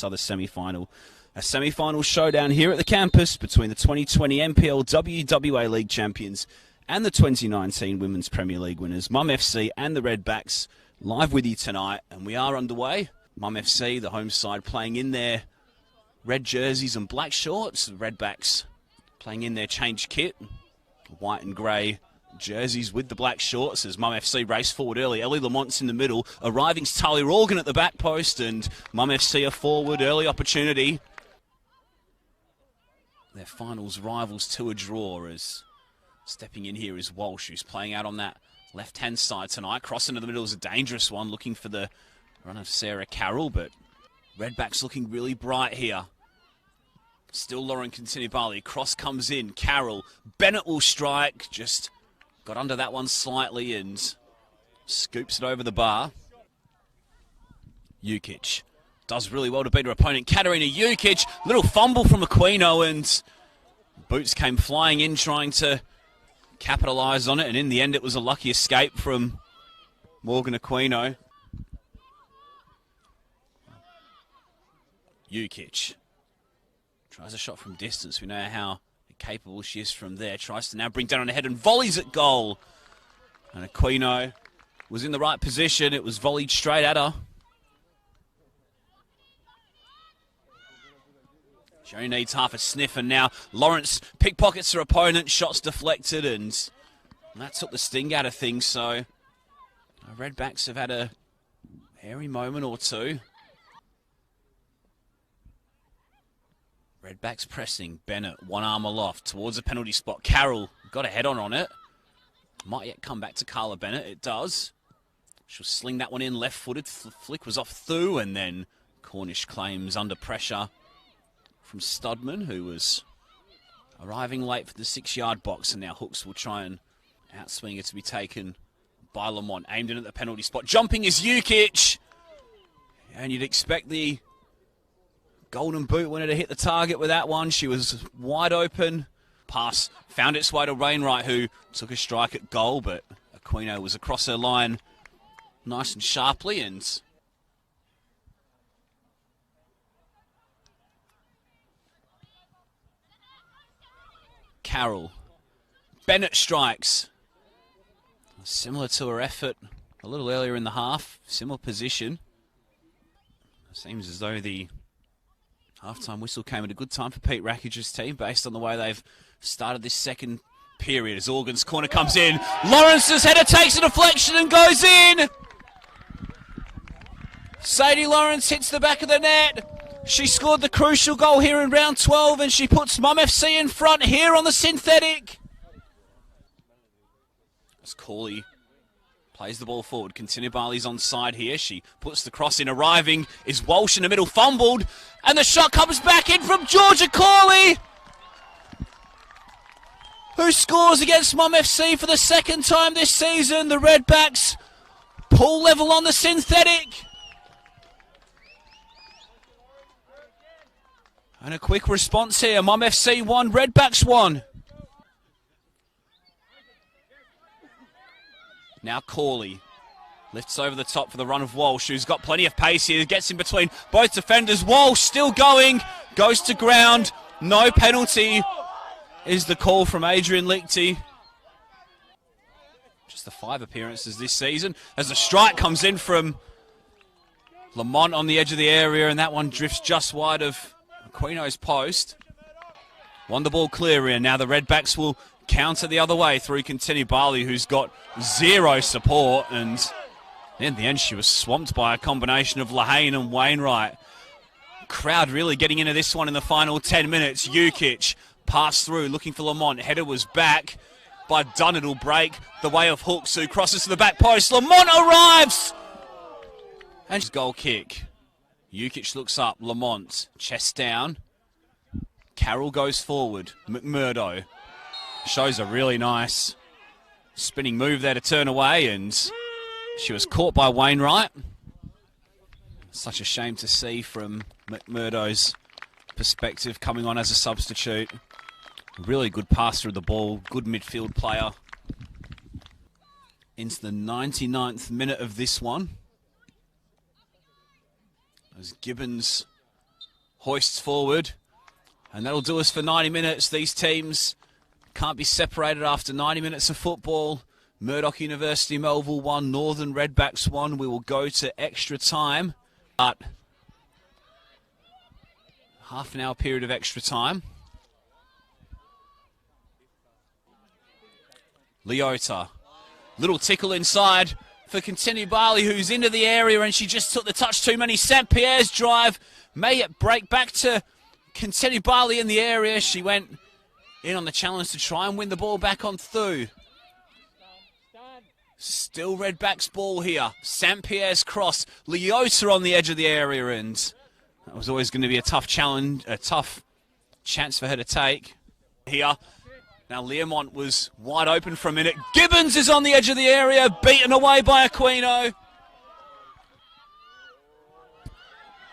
Other semi-final. A semi-final showdown here at the campus between the 2020 NPLW WA League champions and the 2019 Women's Premier League winners, Mum FC and the Redbacks, live with you tonight, and we are underway. Mum FC, the home side, playing in their red jerseys and black shorts. The Redbacks playing in their change kit, white and grey jerseys with the black shorts as Mum FC race forward early. Ellie Lamont's in the middle. Arriving's Talia Organ at the back post, and Mum FC are forward. Early opportunity. Their finals rivals to a draw, as stepping in here is Walsh, who's playing out on that left-hand side tonight. Cross into the middle is a dangerous one, looking for the run of Sarah Carroll, but Redbacks looking really bright here. Still Lauren Continibali. Cross comes in. Carroll. Bennett will strike. Just got under that one slightly and scoops it over the bar. Jukic does really well to beat her opponent. Katarina Jukic. Little fumble from Aquino, and boots came flying in trying to capitalise on it. And in the end, it was a lucky escape from Morgan Aquino. Jukic tries a shot from distance. We know how capable she is from there. Tries to now bring down on her head and volleys at goal. And Aquino was in the right position. It was volleyed straight at her. She only needs half a sniff, and now Lawrence pickpockets her opponent. Shots deflected, and that took the sting out of things. So Redbacks have had a hairy moment or two. Redbacks pressing. Bennett, one arm aloft towards the penalty spot. Carroll got a head on it. Might yet come back to Carla Bennett. It does. She'll sling that one in left-footed. Flick was off Thu, and then Cornish claims under pressure from Studman, who was arriving late for the 6-yard box, and now Hooks will try and outswing it to be taken by Lamont. Aimed in at the penalty spot. Jumping is Jukic, and you'd expect the golden boot winner to hit the target with that one. She was wide open. Pass found its way to Wainwright, who took a strike at goal, but Aquino was across her line nice and sharply, and Carroll. Bennett strikes. Similar to her effort a little earlier in the half. Similar position. Seems as though the half-time whistle came at a good time for Pete Rackage's team based on the way they've started this second period. As Organ's corner comes in, Lawrence's header takes a deflection and goes in! Sadie Lawrence hits the back of the net. She scored the crucial goal here in round 12, and she puts Mum FC in front here on the synthetic. As Corley plays the ball forward. Continibali's on side here. She puts the cross in. Arriving is Walsh in the middle, fumbled, and the shot comes back in from Georgia Corley, who scores against Mum FC for the second time this season. The Redbacks pull level on the synthetic. And a quick response here. Mum FC 1, Redbacks 1. Now Corley lifts over the top for the run of Walsh, who's got plenty of pace here. Gets in between both defenders. Walsh still going. Goes to ground. No penalty is the call from Adrian Lichty. Just the 5 appearances this season. As the strike comes in from Lamont on the edge of the area, and that one drifts just wide of Aquino's post. Won the ball clear in. Now the Redbacks will counter the other way through Continibali, who's got zero support, and in the end she was swamped by a combination of Lahane and Wainwright. Crowd really getting into this one in the final 10 minutes. Jukic passed through looking for Lamont. Header was back by Dunn. It'll break the way of Hooks, who crosses to the back post. Lamont arrives! And his goal kick. Jukic looks up. Lamont, chest down. Carroll goes forward. McMurdo shows a really nice spinning move there to turn away, and she was caught by Wainwright. Such a shame to see from McMurdo's perspective, coming on as a substitute. Really good pass through the ball, good midfield player. Into the 99th minute of this one, as Gibbons hoists forward. And that'll do us for 90 minutes. These teams can't be separated after 90 minutes of football. Murdoch University Melville 1, Northern Redbacks 1. We will go to extra time. But half an hour period of extra time. Leota. Little tickle inside for Continue Barley, who's into the area, and she just took the touch too many. St. Pierre's drive. May it break back to Continue Barley in the area. She went in on the challenge to try and win the ball back on Thu. Still Redbacks ball here. St. Pierre's cross. Leota on the edge of the area, and that was always going to be a tough challenge, a tough chance for her to take. Here. Now Learmont was wide open for a minute. Gibbons is on the edge of the area, beaten away by Aquino.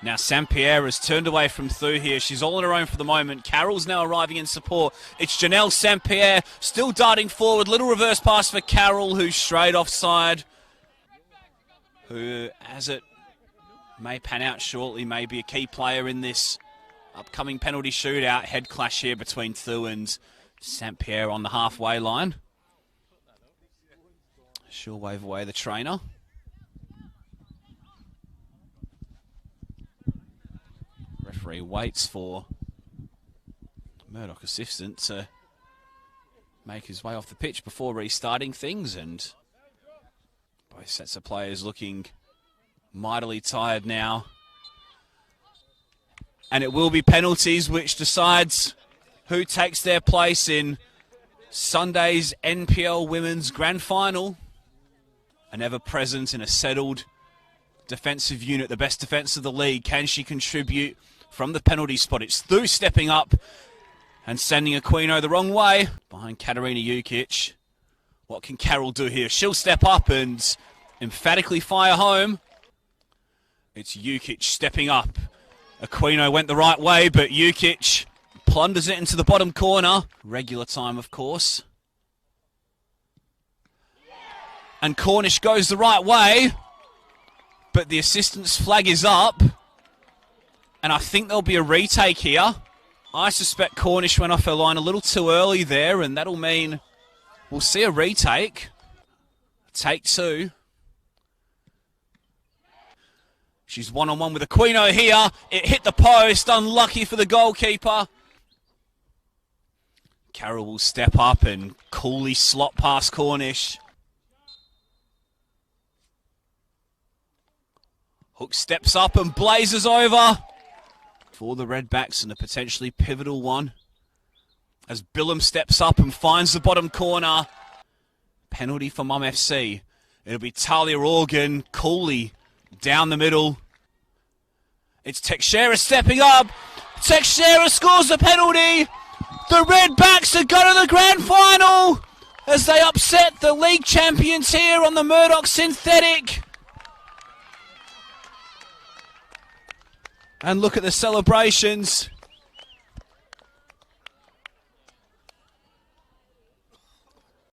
Now St. Pierre has turned away from Thu here. She's all on her own for the moment. Carroll's now arriving in support. It's Janelle St. Pierre still darting forward. Little reverse pass for Carroll, who's straight offside. Who, as it may pan out shortly, may be a key player in this upcoming penalty shootout. Head clash here between Thu and St. Pierre on the halfway line. She'll wave away the trainer. Referee waits for Murdoch assistant to make his way off the pitch before restarting things, and both sets of players looking mightily tired now. And it will be penalties which decides who takes their place in Sunday's NPL Women's Grand Final. An ever-present and a settled defensive unit, the best defence of the league. Can she contribute from the penalty spot? It's Thu stepping up and sending Aquino the wrong way. Behind Katarina Jukic. What can Carroll do here? She'll step up and emphatically fire home. It's Jukic stepping up. Aquino went the right way, but Jukic plunders it into the bottom corner. Regular time, of course. And Cornish goes the right way, but the assistant's flag is up. And I think there'll be a retake here. I suspect Cornish went off her line a little too early there, and that'll mean we'll see a retake. Take two. She's one-on-one with Aquino here. It hit the post, unlucky for the goalkeeper. Carroll will step up and coolly slot past Cornish. Hook steps up and blazes over for the Redbacks, and a potentially pivotal one as Billum steps up and finds the bottom corner. Penalty for Mum FC. It'll be Talia Organ, coolly down the middle. It's Teixeira stepping up. Teixeira scores the penalty. The Redbacks are going to the grand final as they upset the league champions here on the Murdoch synthetic. And look at the celebrations.